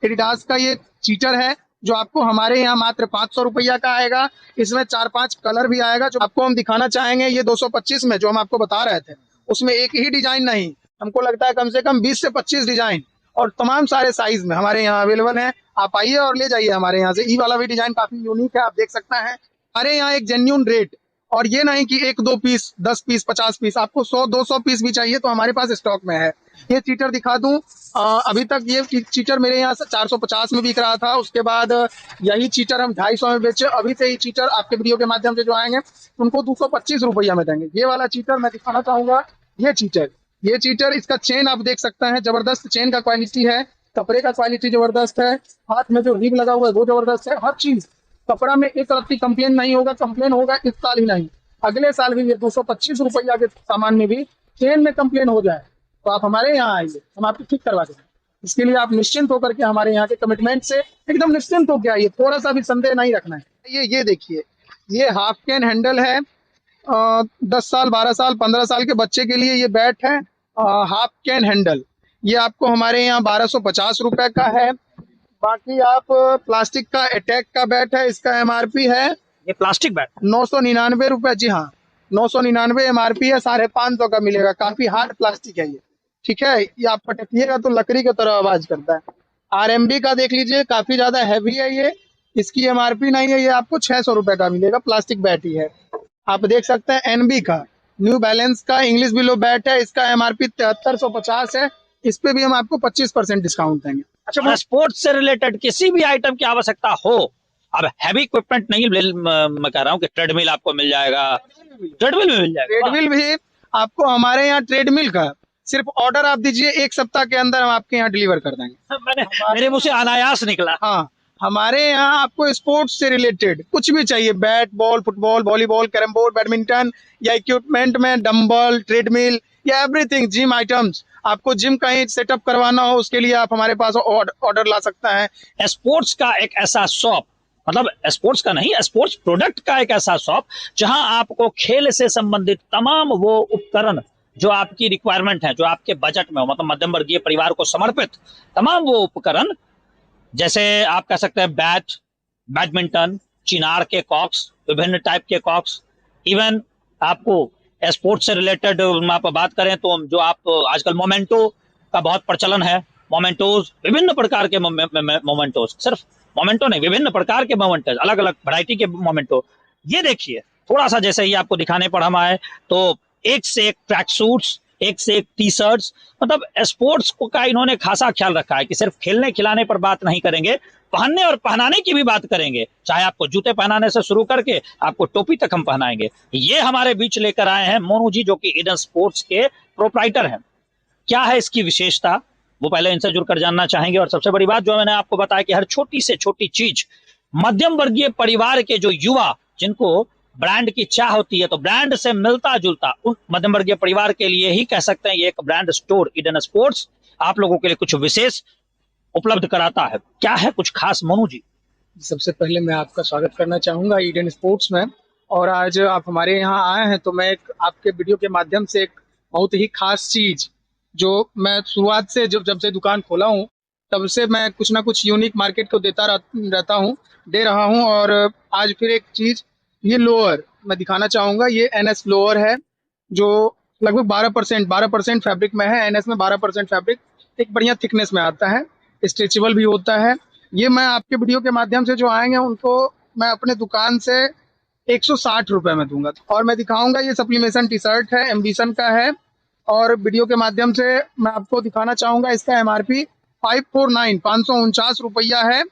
Adidas का ये cheater है जो आपको हमारे यहाँ मात्र 500 रुपया का आएगा। इसमें 4-5 कलर भी आएगा जो आपको हम दिखाना चाहेंगे। ये 225 में जो हम आपको बता रहे थे उसमें एक ही डिजाइन नहीं, हमको लगता है कम से कम 20 से 25 डिजाइन और तमाम सारे साइज में हमारे यहाँ अवेलेबल है। आप आइए और ले जाइए हमारे यहाँ से। ई वाला भी डिजाइन काफी यूनिक है, आप देख सकते हैं। हमारे यहाँ एक जेन्युइन रेट, और ये नहीं कि 1-2 पीस, 10 पीस, 50 पीस, आपको 100-200 पीस भी चाहिए तो हमारे पास स्टॉक में है। ये चीटर दिखा दूं, अभी तक ये चीटर मेरे यहाँ से 450 में बिक रहा था। उसके बाद यही चीटर हम 250 में बेचे। अभी से ये चीटर आपके वीडियो के माध्यम से जो आएंगे उनको 225 रुपया में देंगे। ये वाला चीटर मैं दिखाना चाहूंगा। ये चीटर इसका चेन आप देख सकते हैं, जबरदस्त चेन का क्वालिटी है, कपड़े का क्वालिटी जबरदस्त है, हाथ में जो रिब लगा हुआ है वो जबरदस्त है। हर चीज कपड़ा में एक तरफ की कंप्लेन नहीं होगा। कंप्लेन होगा इस साल ही नहीं, अगले साल भी ये 225 रुपया के सामान में भी चेन में कंप्लेन हो जाए तो आप हमारे यहाँ आइए, हम आपको ठीक करवा देंगे। इसके लिए आप निश्चिंत होकर के हमारे यहाँ के कमिटमेंट से एकदम निश्चिंत होकर आइए, थोड़ा सा भी संदेह नहीं रखना है। ये देखिए, ये हाफ कैन हैंडल है। 10 साल, 12 साल, 15 साल के बच्चे के लिए ये बैट है, हाफ कैन हैंडल। ये आपको हमारे यहाँ 1250 रुपए का है। बाकी आप प्लास्टिक का अटैक का बैट है, इसका एमआरपी है, ये प्लास्टिक बैट 999 रुपए। जी हाँ, 999 एमआरपी है, 550 का मिलेगा। काफी हार्ड प्लास्टिक है ये, ठीक है। ये आप पटकिएगा तो लकड़ी की तरह आवाज करता है। आरएमबी का देख लीजिए, काफी ज्यादा हैवी है ये, इसकी एमआरपी नहीं है, ये आपको 600 रुपए का मिलेगा। प्लास्टिक बैट ही है। आप देख सकते हैं एनबी का, न्यू बैलेंस का इंग्लिश बिलो बैट है, इसका एमआरपी 7350 है। इस पे भी हम आपको 25% डिस्काउंट देंगे। अच्छा, स्पोर्ट्स से रिलेटेड किसी भी आइटम की आवश्यकता हो, अब हैवी इक्विपमेंट नहीं, मैं कह रहा हूँ कि ट्रेडमिल आपको मिल जाएगा, ट्रेडमिल में मिल जाएगा। ट्रेडमिल भी आपको हमारे यहाँ, ट्रेडमिल का सिर्फ ऑर्डर आप दीजिए, एक सप्ताह के अंदर हम आपके यहाँ डिलीवर कर देंगे। मेरे मुंह से अनायास निकला। हाँ, हमारे यहाँ आपको स्पोर्ट्स से रिलेटेड कुछ भी चाहिए, bat ball, football, volleyball, carrom board, badminton, या इक्विपमेंट में डंबल, ट्रेडमिल, या एवरीथिंग, जिम आइटम्स, आपको जिम कहीं सेटअप करवाना हो उसके लिए आप हमारे पास ऑर्डर ला सकते हैं। स्पोर्ट्स का एक ऐसा शॉप, मतलब स्पोर्ट्स का नहीं, स्पोर्ट्स प्रोडक्ट का एक ऐसा शॉप जहां आपको खेल से संबंधित तमाम वो उपकरण जो आपकी रिक्वायरमेंट है, जो आपके बजट में हो, मतलब मध्यम वर्गीय परिवार को समर्पित तमाम वो उपकरण, जैसे आप कह सकते हैं बैट, बैडमिंटन, चिनार के कॉक्स, विभिन्न टाइप के कॉक्स, इवन आपको स्पोर्ट्स से रिलेटेड आप बात करें तो जो आप आजकल मोमेंटो का बहुत प्रचलन है, मोमेंटोज, विभिन्न प्रकार के मोमेंटोज, सिर्फ मोमेंटो नहीं, विभिन्न प्रकार के मोमेंटोज, अलग अलग वैरायटी के मोमेंटो। ये देखिए, थोड़ा सा जैसे ही आपको दिखाने पर हम आए तो एक से एक ट्रैक सूट्स, एक से एक टी शर्ट्स, मतलब स्पोर्ट्स का इन्होंने खासा ख्याल रखा है कि सिर्फ खेलने खिलाने पर बात नहीं करेंगे, पहनने और पहनाने की भी बात करेंगे। चाहे आपको जूते पहनाने से शुरू करके आपको टोपी तक हम पहनाएंगे। ये हमारे बीच लेकर आए हैं मोनू जी, जो कि ईडन स्पोर्ट्स के प्रोप्राइटर हैं। क्या है इसकी विशेषता, वो पहले इनसे जुड़कर जानना चाहेंगे। और सबसे बड़ी बात जो मैंने आपको बताया कि हर छोटी से छोटी चीज मध्यम वर्गीय परिवार के जो युवा, जिनको ब्रांड की चाह होती है, तो ब्रांड से मिलता जुलता उन मध्यम वर्गीय परिवार के लिए ही कह सकते हैं ये एक ब्रांड स्टोर ईडन स्पोर्ट्स आप लोगों के लिए कुछ विशेष उपलब्ध कराता है। क्या है कुछ खास मोनू जी? सबसे पहले मैं आपका स्वागत करना चाहूंगा ईडन स्पोर्ट्स में, और आज आप हमारे यहाँ आए हैं तो मैं एक आपके वीडियो के माध्यम से एक बहुत ही खास चीज, जो मैं शुरुआत से जब से दुकान खोला हूँ तब से मैं कुछ ना कुछ यूनिक मार्केट को दे रहा हूँ। और आज फिर एक चीज, ये लोअर मैं दिखाना चाहूंगा। ये एनएस लोअर है जो लगभग 12% फैब्रिक में है। एनएस में 12% फैब्रिक एक बढ़िया थिकनेस में आता है, स्ट्रेचेबल भी होता है। ये मैं आपके वीडियो के माध्यम से जो आएंगे उनको मैं अपने दुकान से 160 रुपए में दूंगा। और मैं दिखाऊंगा, ये सप्लीमेशन टी शर्ट है, एम्बिशन का है। और वीडियो के माध्यम से मैं आपको दिखाना चाहूंगा, इसका एमआरपी 549 रुपया है।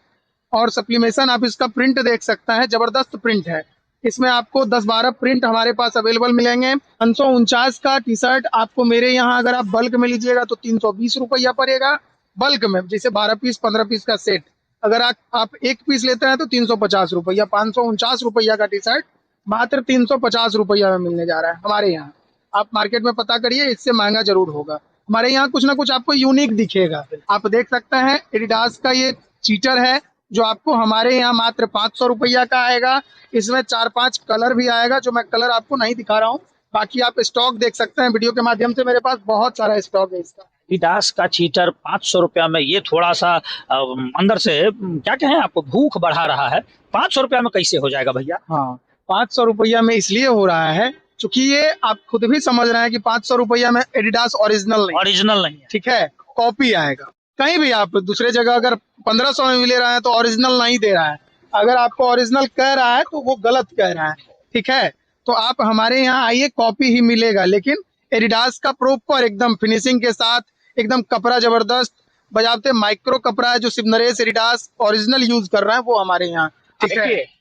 और सप्लीमेशन आप इसका प्रिंट देख सकते हैं, जबरदस्त प्रिंट है। इसमें आपको 10-12 प्रिंट हमारे पास अवेलेबल मिलेंगे। 549 का टी शर्ट आपको मेरे यहाँ अगर आप बल्क में लीजिएगा तो 320 रुपया पड़ेगा। बल्क में जैसे 12 पीस 15 पीस का सेट, अगर आप एक पीस लेते हैं तो 350 रुपया। 549 रुपया का टी शर्ट मात्र 350 रुपया में मिलने जा रहा है हमारे यहाँ। आप मार्केट में पता करिए, इससे महंगा जरूर होगा। हमारे यहाँ कुछ ना कुछ आपको यूनिक दिखेगा। आप देख सकते हैं एडिडास का ये चीटर है जो आपको हमारे यहाँ मात्र 500 रुपया का आएगा। इसमें 4-5 कलर भी आएगा, जो मैं कलर आपको नहीं दिखा रहा हूँ। बाकी आप स्टॉक देख सकते हैं वीडियो के माध्यम से, मेरे पास बहुत सारा स्टॉक है इसका। एडिडास का चीटर 500 रुपया में, ये थोड़ा सा अंदर से क्या कहें, आपको भूख बढ़ा रहा है। 500 रुपया में कैसे हो जाएगा भैया? हाँ, 500 रुपया में इसलिए हो रहा है क्योंकि ये आप खुद भी समझ रहे हैं कि 500 रुपया में एडिडास ओरिजिनल नहीं, ओरिजिनल नहीं है। ठीक है, कॉपी आएगा। कहीं भी आप दूसरे जगह अगर 1500 में भी ले रहे हैं तो ओरिजिनल नहीं दे रहा है। अगर आपको ओरिजिनल कह रहा है तो वो गलत कह रहा है, ठीक है। तो आप हमारे यहाँ आइए, कॉपी ही मिलेगा, लेकिन एडिडास का प्रॉपर एकदम फिनिशिंग के साथ, एकदम कपड़ा जबरदस्त, बजाते माइक्रो कपड़ा है जो Shiv Naresh Adidas original use कर रहा है वो हमारे यहाँ, ठीक है।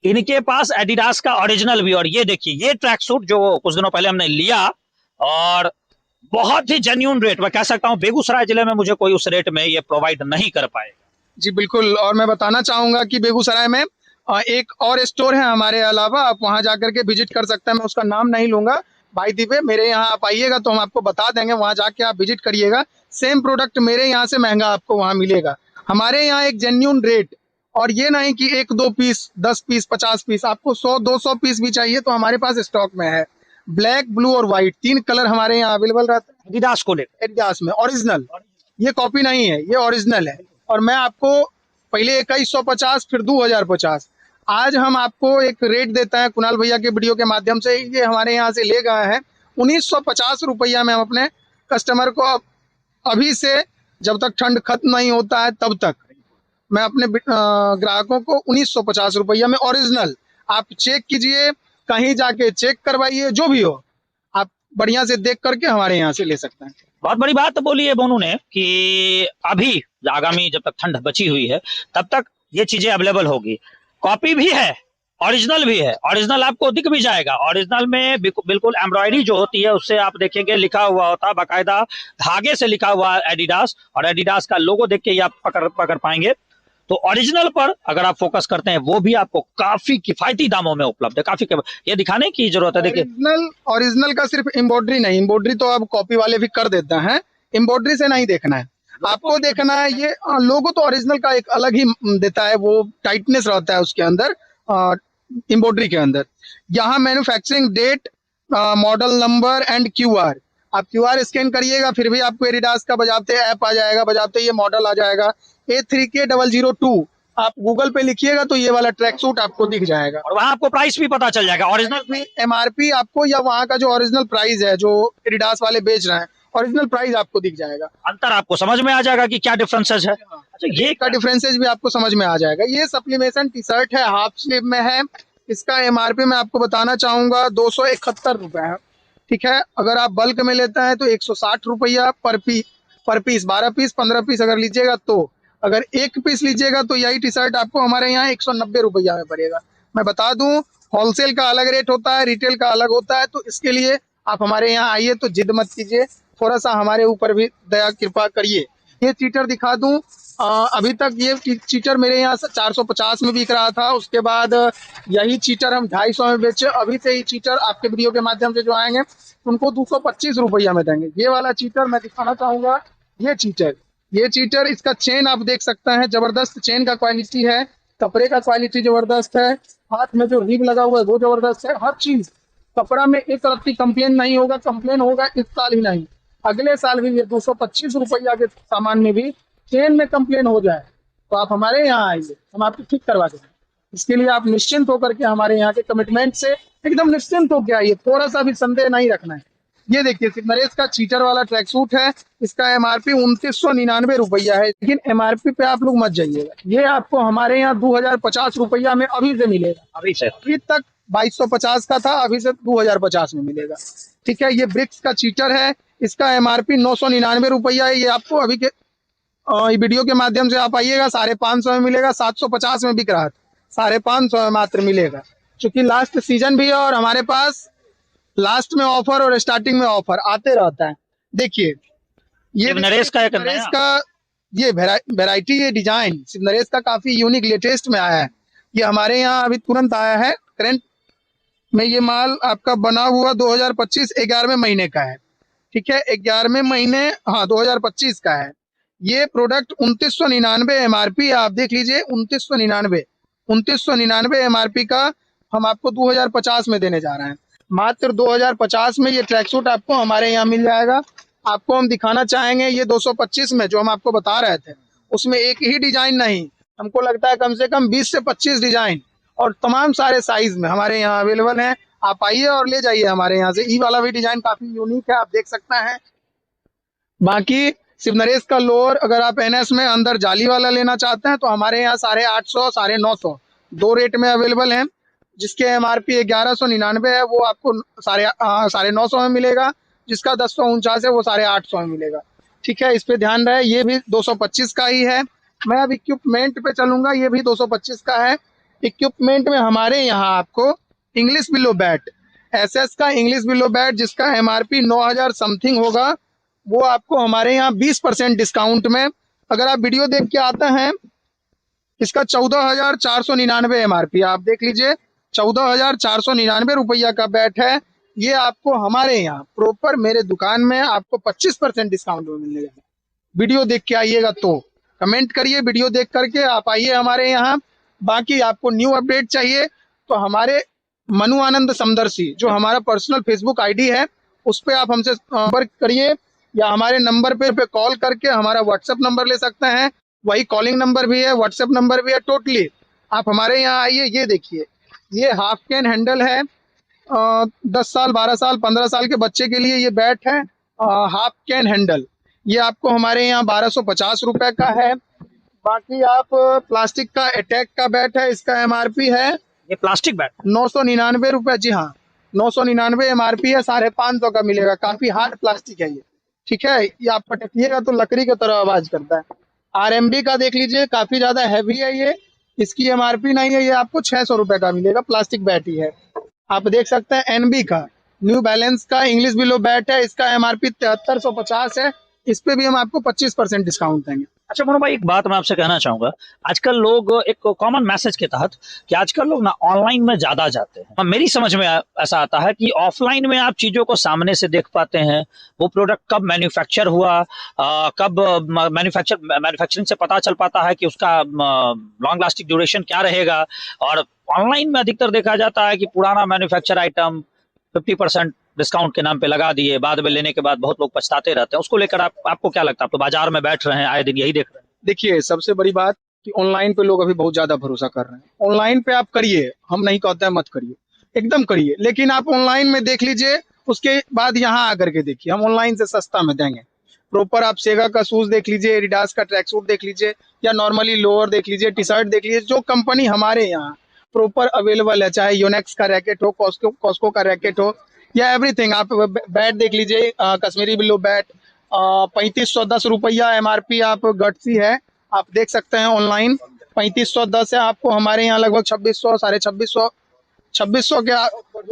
इनके पास एडिडास का ओरिजिनल भी, और ये देखिए ये ट्रैक सूट जो कुछ दिनों पहले हमने लिया, और बहुत ही जेन्युइन रेट, मैं कह सकता हूँ बेगूसराय जिले में मुझे कोई उस रेट में ये प्रोवाइड नहीं कर पाएगा। जी बिल्कुल, और मैं बताना चाहूंगा कि बेगूसराय में एक और स्टोर है हमारे अलावा, आप वहां जाकर के विजिट कर सकते हैं। मैं उसका नाम नहीं लूंगा, भाई दिवे, मेरे यहाँ आप आइएगा तो हम आपको बता देंगे, वहां जाके आप विजिट करिएगा। सेम प्रोडक्ट मेरे यहाँ से महंगा आपको वहां मिलेगा। हमारे यहाँ एक जेन्युइन रेट, और ये नहीं कि 1-2 पीस, 10 पीस, 50 पीस, आपको 100-200 पीस भी चाहिए तो हमारे पास स्टॉक में है। ब्लैक, ब्लू और व्हाइट 3 कलर हमारे यहाँ अवेलेबल रहता है एडिडास को लेकर। एडिडास में ओरिजिनल, ये कॉपी नहीं है, ये ओरिजिनल है। और मैं आपको पहले 2150, फिर 2050, आज हम आपको एक रेट देता है कुणाल भैया के वीडियो के माध्यम से, ये हमारे यहाँ से ले गए हैं 1950 रुपया में। हम अपने कस्टमर को अभी से, जब तक ठंड खत्म नहीं होता है तब तक, मैं अपने ग्राहकों को 1950 रुपया में ओरिजिनल, आप चेक कीजिए, कहीं जाके चेक करवाइए, जो भी हो आप बढ़िया से देख करके हमारे यहाँ से ले सकते हैं। बहुत बड़ी बात बोली है बोनू ने कि अभी आगामी जब तक ठंड बची हुई है तब तक ये चीजें अवेलेबल होगी। कॉपी भी है, ओरिजिनल भी है। ओरिजिनल आपको दिख भी जाएगा, ओरिजिनल में बिल्कुल एम्ब्रॉयडरी जो होती है उससे आप देखेंगे लिखा हुआ होता है, बाकायदा धागे से लिखा हुआ एडिडास, और एडिडास का लोगो देख के ही आप पकड़ पाएंगे। तो ओरिजिनल पर अगर आप फोकस करते हैं वो भी आपको काफी किफायती दामों में उपलब्ध है। काफी ये दिखाने की जरूरत है। देखिए ओरिजिनल का सिर्फ एम्ब्रॉयडरी नहीं, एम्ब्रॉयडरी तो अब कॉपी वाले भी कर देते हैं, एम्ब्रॉयडरी से नहीं देखना है आपको, देखना है ये लोगो तो ओरिजिनल का एक अलग ही देता है, वो टाइटनेस रहता है उसके अंदर, एम्ब्रॉयडरी के अंदर। यहाँ manufacturing date, model number and QR, आप क्यूआर स्कैन करिएगा फिर भी आपको एडिडास का बजाते ऐप आ जाएगा, बजाते ये मॉडल आ जाएगा A3K002, आप गूगल पे लिखिएगा तो ये वाला ट्रैक सूट आपको दिख जाएगा, और वहां आपको प्राइस भी पता चल जाएगा, ओरिजिनल भी MRP आपको, या वहाँ का जो ओरिजिनल प्राइस है जो एडिडास वाले बेच रहे हैं, ओरिजिनल प्राइस आपको दिख जाएगा। अंतर आपको समझ में आ जाएगा कि क्या डिफरेंसेस है। अच्छा, ये का डिफरेंसेस भी आपको समझ में आ जाएगा। ये सप्लीमेशन टी शर्ट है, हाफ स्लीव में है, इसका MRP मैं आपको बताना चाहूंगा 271 रुपए है, ठीक है। अगर आप बल्क में लेते हैं तो 160 रुपया पर पीस, 12 पीस 15 पीस अगर लीजिएगा तो, अगर 1 पीस लीजिएगा तो यही टी शर्ट आपको हमारे यहाँ 190 रुपया में पड़ेगा। मैं बता दूं, होलसेल का अलग रेट होता है, रिटेल का अलग होता है, तो इसके लिए आप हमारे यहाँ आइए तो जिद मत कीजिए, थोड़ा सा हमारे ऊपर भी दया कृपा करिए। ये चीटर दिखा दूं, अभी तक ये चीटर मेरे यहाँ 450 में बिक रहा था, उसके बाद यही चीटर हम 250 में बेचे। अभी से ही चीटर आपके वीडियो के माध्यम से जो आएंगे उनको 225 रुपया में देंगे। ये वाला चीटर मैं दिखाना चाहूंगा, ये चीटर, इसका चेन आप देख सकते हैं, जबरदस्त चेन का क्वालिटी है, कपड़े का क्वालिटी जबरदस्त है, हाथ में जो रिब लगा हुआ है वो जबरदस्त है, हर चीज कपड़ा में एक तरफ कंप्लेन नहीं होगा। कंप्लेन होगा इस साल ही नहीं, अगले साल भी ये 225 रुपया के सामान में भी चेन में कंप्लेन हो जाए तो आप हमारे यहाँ आइए, हम आपको ठीक करवा देंगे। इसके लिए आप निश्चिंत होकर के हमारे यहाँ के कमिटमेंट से एकदम निश्चिंत होकर आइए, थोड़ा सा भी संदेह नहीं रखना है। ये देखिए शिव नरेश का चीटर वाला ट्रैक सूट है, इसका MRP 2999 रुपया है, लेकिन MRP पे आप लोग मत जाइएगा, ये आपको हमारे यहाँ 2050 रुपया में अभी से मिलेगा। अभी तक 2250 का था, अभी से 2050 में मिलेगा, ठीक है। ये ब्रिक्स का चीटर है, इसका MRP 999 रुपया है, ये आपको अभी के वीडियो के माध्यम से आप आइएगा 550 में मिलेगा, 750 में बिक रहा था, 550 में मात्र मिलेगा, क्योंकि लास्ट सीजन भी है और हमारे पास लास्ट में ऑफर और स्टार्टिंग में ऑफर आते रहता है। देखिए ये नरेश का ये वेराइटी, ये डिजाइन शिव नरेश का काफी यूनिक लेटेस्ट में आया है, ये हमारे यहाँ अभी तुरंत आया है करंट में। ये माल आपका बना हुआ 2025 11वें महीने का है, ठीक है, 11वें महीने, हाँ 2025 का है। ये प्रोडक्ट 2999 MRP, आप देख लीजिए 2999 MRP का हम आपको 2050 में देने जा रहे हैं। मात्र 2050 में ये ट्रैक सूट आपको हमारे यहाँ मिल जाएगा। आपको हम दिखाना चाहेंगे ये 225 में जो हम आपको बता रहे थे, उसमें एक ही डिजाइन नहीं, हमको लगता है कम से कम 20 से 25 डिजाइन और तमाम सारे साइज में हमारे यहाँ अवेलेबल है। आप आइए और ले जाइए हमारे यहाँ से। ई वाला भी डिजाइन काफी यूनिक है, आप देख सकते हैं। बाकी शिवनरेश का लोअर अगर आप एनएस में अंदर जाली वाला लेना चाहते हैं तो हमारे यहाँ 850, 950 दो रेट में अवेलेबल है। जिसके एमआरपी 1199 है वो आपको 950 में मिलेगा, जिसका 1049 है वो 850 में मिलेगा। ठीक है, इस पे ध्यान रहे। ये भी 225 का ही है। मैं अब इक्विपमेंट पे चलूंगा, ये भी 225 का है। इक्विपमेंट में हमारे यहाँ आपको इंग्लिश बिलो बैट, एसएस का इंग्लिश बिलो बैट जिसका एमआरपी 9000 समथिंग होगा, वो आपको हमारे यहाँ 20% डिस्काउंट में, अगर आप वीडियो देख के आते हैं, इसका 14,499 एमआरपी, आप देख लीजिए 14,499 रुपया का बैट है। ये आपको हमारे यहाँ प्रॉपर मेरे दुकान में आपको 25% डिस्काउंट में मिलने जाएगा। वीडियो देख के आइएगा तो कमेंट करिए, वीडियो देख करके आप आइए हमारे यहाँ। बाकी आपको न्यू अपडेट चाहिए तो हमारे मनु आनंद समदर्शी जो हमारा पर्सनल फेसबुक आईडी है, उस पर आप हमसे संपर्क करिए या हमारे नंबर पे कॉल करके हमारा व्हाट्सएप नंबर ले सकते हैं। वही कॉलिंग नंबर भी है, व्हाट्सएप नंबर भी है। टोटली आप हमारे यहाँ आइए। ये देखिए, ये हाफ कैन हैंडल है, 10 साल 12 साल 15 साल के बच्चे के लिए ये बैट है, हाफ कैन हैंडल। ये आपको हमारे यहाँ 1250 रुपए का है। बाकी आप प्लास्टिक का अटैक का बैट है, इसका एमआरपी है, ये प्लास्टिक बैट 999 रुपए। जी हाँ, 999 एमआरपी है, 550 का मिलेगा। काफी हार्ड प्लास्टिक है ये। ठीक है, ये आप पटकिएगा तो लकड़ी की तरह आवाज करता है। आरएमबी का देख लीजिए, काफी ज्यादा हैवी है ये, इसकी एमआरपी नहीं है, ये आपको 600 रुपए का मिलेगा। प्लास्टिक बैट ही है। आप देख सकते हैं एनबी का न्यू बैलेंस का इंग्लिश बिलो बैट है, इसका एमआरपी 7350 है। इस पे भी हम आपको 25% डिस्काउंट देंगे। अच्छा मोनू भाई, एक बात मैं आपसे कहना चाहूंगा। आजकल लोग, एक कॉमन मैसेज के तहत, कि आजकल लोग ना ऑनलाइन में ज्यादा जाते हैं। मेरी समझ में ऐसा आता है कि ऑफलाइन में आप चीजों को सामने से देख पाते हैं, वो प्रोडक्ट कब मैन्युफैक्चर हुआ, कब मैन्युफैक्चरिंग से पता चल पाता है कि उसका लॉन्ग लास्टिंग ड्यूरेशन क्या रहेगा। और ऑनलाइन में अधिकतर देखा जाता है कि पुराना मैन्युफैक्चर आइटम 50% डिस्काउंट के नाम पे लगा दिए, बाद में लेने के बाद बहुत लोग पछताते रहते हैं। उसको लेकर आपको क्या लगता है? आप तो बाजार में बैठ रहे हैं, आए दिन यही देख रहे हैं। देखिए, सबसे बड़ी बात कि ऑनलाइन पे लोग अभी बहुत ज्यादा भरोसा कर रहे हैं। ऑनलाइन पे आप करिए, हम नहीं कहते हैं मत करिए, एकदम करिए, लेकिन आप ऑनलाइन में देख लीजिए, उसके बाद यहाँ आकर के देखिए। हम ऑनलाइन से सस्ता में देंगे। प्रॉपर आप सेगा का शूज देख लीजिए, एडिडास का ट्रैक सूट देख लीजिए, या नॉर्मली लोअर देख लीजिए, टी शर्ट देख लीजिए। जो कंपनी हमारे यहाँ प्रॉपर अवेलेबल है, चाहे योनेक्स का रैकेट हो, कॉस्को का रैकेट हो, या एवरीथिंग। आप बैट देख लीजिए, कश्मीरी बिल्लो बैट 3510 रुपया एमआरपी। आप गट्सी है, आप देख सकते हैं ऑनलाइन 3510 है। आपको हमारे यहाँ लगभग 2600, 2600 के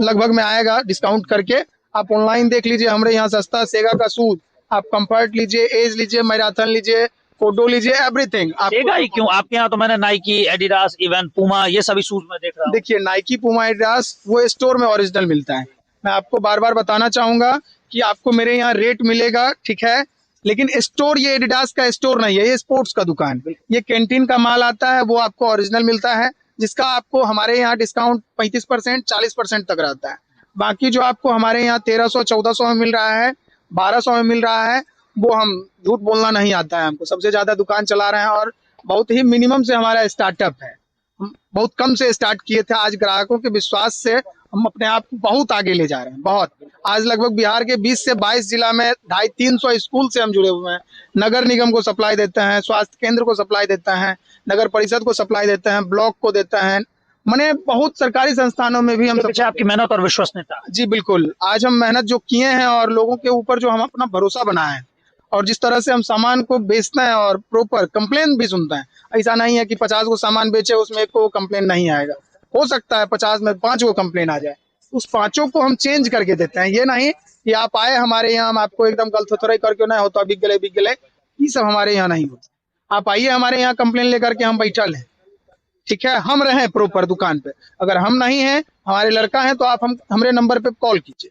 लगभग में आएगा डिस्काउंट करके। आप ऑनलाइन देख लीजिए, हमारे यहाँ सस्ता। सेगा का शूज आप कंफर्ट लीजिए, एज लीजिए, मैराथन लीजिए, कोडो लीजिए, एवरीथिंग। सेगा ही क्यों, आपके यहाँ तो मैंने नाइकी, एडिडास, इवन पूमा, ये सभी शूज में देख रहा हूँ। देखिए, नाइकी, पूमा, एडिडास वो स्टोर में ओरिजिनल मिलता है। मैं आपको बार बार बताना चाहूंगा कि आपको मेरे यहाँ रेट मिलेगा, ठीक है, लेकिन स्टोर ये एडिडास का स्टोर नहीं है, ये स्पोर्ट्स का दुकान। ये कैंटीन का माल आता है, वो आपको ओरिजिनल मिलता है, जिसका आपको हमारे यहाँ डिस्काउंट 35% 40% तक रहता है। बाकी जो आपको हमारे यहाँ 1300 1400 में मिल रहा है, 1200 में मिल रहा है, वो हम झूठ बोलना नहीं आता है हमको। सबसे ज्यादा दुकान चला रहे हैं और बहुत ही मिनिमम से हमारा स्टार्टअप है। हम बहुत कम से स्टार्ट किए थे, आज ग्राहकों के विश्वास से हम अपने आप को बहुत आगे ले जा रहे हैं। बहुत, आज लगभग बिहार के 20 से 22 जिला में 250-300 स्कूल से हम जुड़े हुए हैं। नगर निगम को सप्लाई देते हैं, स्वास्थ्य केंद्र को सप्लाई देते हैं, नगर परिषद को सप्लाई देते हैं, ब्लॉक को देते हैं, माने बहुत सरकारी संस्थानों में भी हम सब। आपकी मेहनत और विश्वसनीयता। जी बिल्कुल, आज हम मेहनत जो किए हैं और लोगों के ऊपर जो हम अपना भरोसा बनाए हैं, और जिस तरह से हम सामान को बेचते हैं और प्रॉपर कंप्लेन भी सुनते हैं। ऐसा नहीं है कि 50 को सामान बेचे उसमें एक को कंप्लेन नहीं आएगा। हो सकता है 50 में 5 को कंप्लेन आ जाए, उस 5 को हम चेंज करके देते हैं। ये नहीं कि आप आए हमारे यहाँ, हम आपको एकदम गलत करके ना होता बिक गए, ये सब हमारे यहाँ नहीं होता। आप आइए हमारे यहाँ, कंप्लेन लेकर के हम बैठल हैं, ठीक है, हम रहे प्रॉपर दुकान पे। अगर हम नहीं हैं, हमारे लड़का है, तो आप हमारे नंबर पे कॉल कीजिए।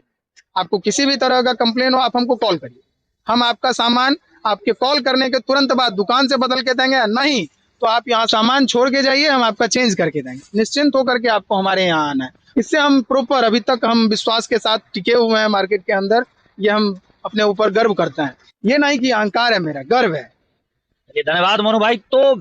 आपको किसी भी तरह का कंप्लेन हो, आप हमको कॉल करिए। हम आपका सामान आपके कॉल करने के तुरंत बाद दुकान से बदल के देंगे, नहीं तो आप यहाँ सामान छोड़ के जाइए, हम आपका चेंज करके देंगे। निश्चिंत होकर के आपको हमारे यहाँ आना है। इससे हम प्रॉपर, अभी तक हम विश्वास के साथ टिके हुए हैं मार्केट के अंदर। ये हम अपने ऊपर गर्व करते हैं। ये नहीं कि अहंकार है, मेरा गर्व है। धन्यवाद मोनू भाई। तो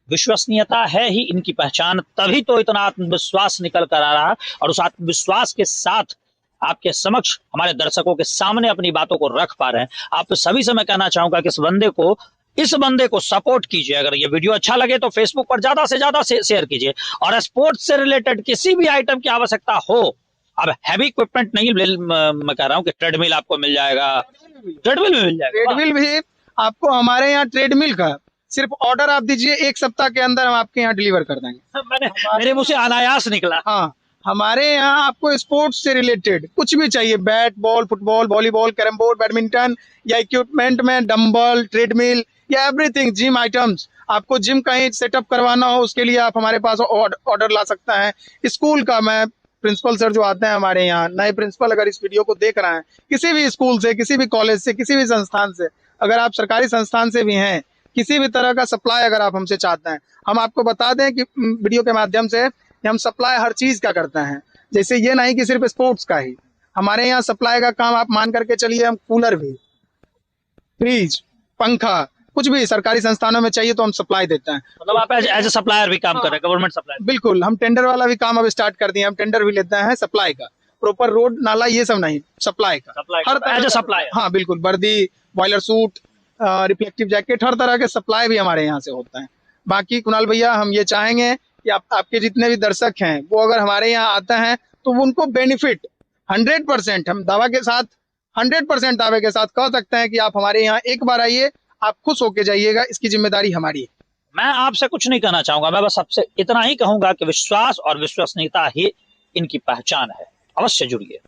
विश्वसनीयता है ही इनकी पहचान, तभी तो इतना आत्मविश्वास निकल कर आ रहा है, और उस आत्मविश्वास के साथ आपके समक्ष हमारे दर्शकों के सामने अपनी बातों को रख पा रहे हैं। आप सभी से मैं कहना चाहूंगा कि इस बंदे को सपोर्ट कीजिए। अगर ये वीडियो अच्छा लगे तो फेसबुक पर ज्यादा से ज्यादा शेयर कीजिए, और स्पोर्ट्स से रिलेटेड किसी भी आइटम की आवश्यकता हो, अब हैवी इक्विपमेंट नहीं, मैं कह रहा हूँ कि ट्रेडमिल आपको मिल जाएगा, ट्रेडमिल भी मिल जाएगा। ट्रेडमिल भी आपको हमारे यहाँ, ट्रेडमिल का सिर्फ ऑर्डर आप दीजिए, 1 सप्ताह के अंदर हम आपके यहाँ डिलीवर कर देंगे। मेरे मुंह से अनायास निकला। हाँ, हमारे यहाँ आपको स्पोर्ट्स से रिलेटेड कुछ भी चाहिए, bat ball, football, volleyball, carrom board, badminton, या इक्विपमेंट में डंबल, ट्रेडमिल, या एवरीथिंग, जिम आइटम्स, आपको जिम कहीं सेटअप करवाना हो उसके लिए आप हमारे पास ऑर्डर ला सकते हैं। स्कूल का, मैं प्रिंसिपल सर जो आते हैं हमारे यहाँ, नए प्रिंसिपल अगर इस वीडियो को देख रहे हैं, किसी भी स्कूल से, किसी भी कॉलेज से, किसी भी संस्थान से, अगर आप सरकारी संस्थान से भी हैं, किसी भी तरह का सप्लाई अगर आप हमसे चाहते हैं, हम आपको बता दें कि वीडियो के माध्यम से हम सप्लाई हर चीज का करते हैं। जैसे ये नहीं कि सिर्फ स्पोर्ट्स का ही, हमारे यहाँ सप्लाई का काम आप मान करके चलिए, हम कूलर भी, फ्रिज, पंखा, कुछ भी सरकारी संस्थानों में चाहिए तो हम सप्लाई देते हैं। मतलब आप एज ए सप्लायर भी काम कर रहे हैं, गवर्नमेंट सप्लायर? बिल्कुल, हम टेंडर वाला भी काम अब स्टार्ट कर दिए, हम टेंडर भी लेते हैं सप्लाई का, प्रॉपर रोड नाला ये सब नहीं, सप्लाई का, हर तरह से सप्लाई। हाँ बिल्कुल, वर्दी, बॉयलर सूट, रिफ्लेक्टिव जैकेट, हर तरह के सप्लाई भी हमारे यहाँ से होता है। बाकी कुणाल भैया, हम ये चाहेंगे कि आपके जितने भी दर्शक हैं वो अगर हमारे यहाँ आते हैं तो उनको बेनिफिट 100%, हम दावा के साथ 100% दावे के साथ कह सकते हैं कि आप हमारे यहाँ एक बार आइए, आप खुश होके जाइएगा, इसकी जिम्मेदारी हमारी है। मैं आपसे कुछ नहीं कहना चाहूंगा, मैं बस आपसे इतना ही कहूंगा कि विश्वास और विश्वसनीयता ही इनकी पहचान है। अवश्य जुड़िए।